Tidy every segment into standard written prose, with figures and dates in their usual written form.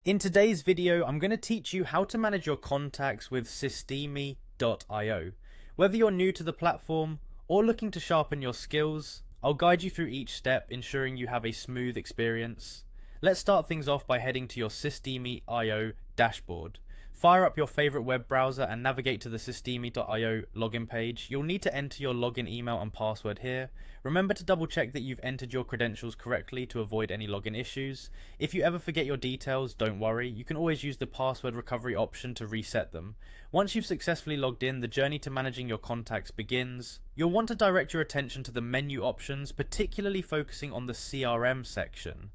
In today's video, I'm going to teach you how to manage your contacts with Systemi.io. Whether you're new to the platform or looking to sharpen your skills, I'll guide you through each step, ensuring you have a smooth experience. Let's start things off by heading to your Systemi.io dashboard. Fire up your favorite web browser and navigate to the Systemi.io login page. You'll need to enter your login email and password here. Remember to double check that you've entered your credentials correctly to avoid any login issues. If you ever forget your details, don't worry, you can always use the password recovery option to reset them. Once you've successfully logged in, the journey to managing your contacts begins. You'll want to direct your attention to the menu options, particularly focusing on the CRM section.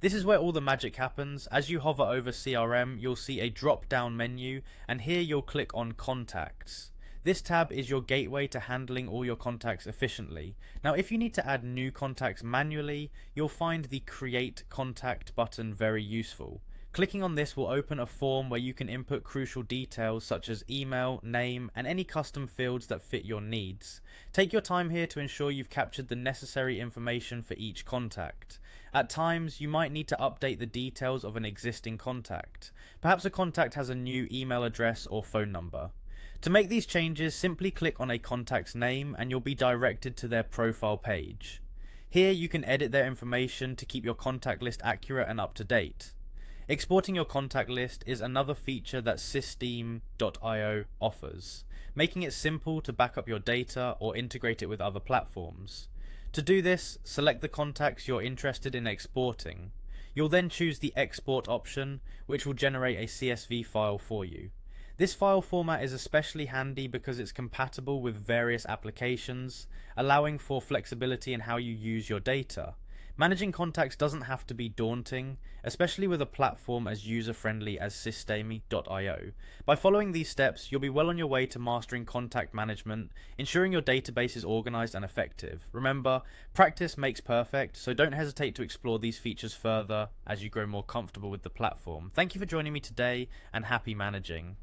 This is where all the magic happens. As you hover over CRM, you'll see a drop down menu, and here you'll click on Contacts. This tab is your gateway to handling all your contacts efficiently. Now, if you need to add new contacts manually, you'll find the Create Contact button very useful. Clicking on this will open a form where you can input crucial details such as email, name, and any custom fields that fit your needs. Take your time here to ensure you've captured the necessary information for each contact. At times, you might need to update the details of an existing contact. Perhaps a contact has a new email address or phone number. To make these changes, simply click on a contact's name and you'll be directed to their profile page. Here you can edit their information to keep your contact list accurate and up to date. Exporting your contact list is another feature that Systeme.io offers, making it simple to back up your data or integrate it with other platforms. To do this, select the contacts you're interested in exporting. You'll then choose the export option, which will generate a CSV file for you. This file format is especially handy because it's compatible with various applications, allowing for flexibility in how you use your data. Managing contacts doesn't have to be daunting, especially with a platform as user-friendly as Systeme.io. By following these steps, you'll be well on your way to mastering contact management, ensuring your database is organized and effective. Remember, practice makes perfect, so don't hesitate to explore these features further as you grow more comfortable with the platform. Thank you for joining me today, and happy managing.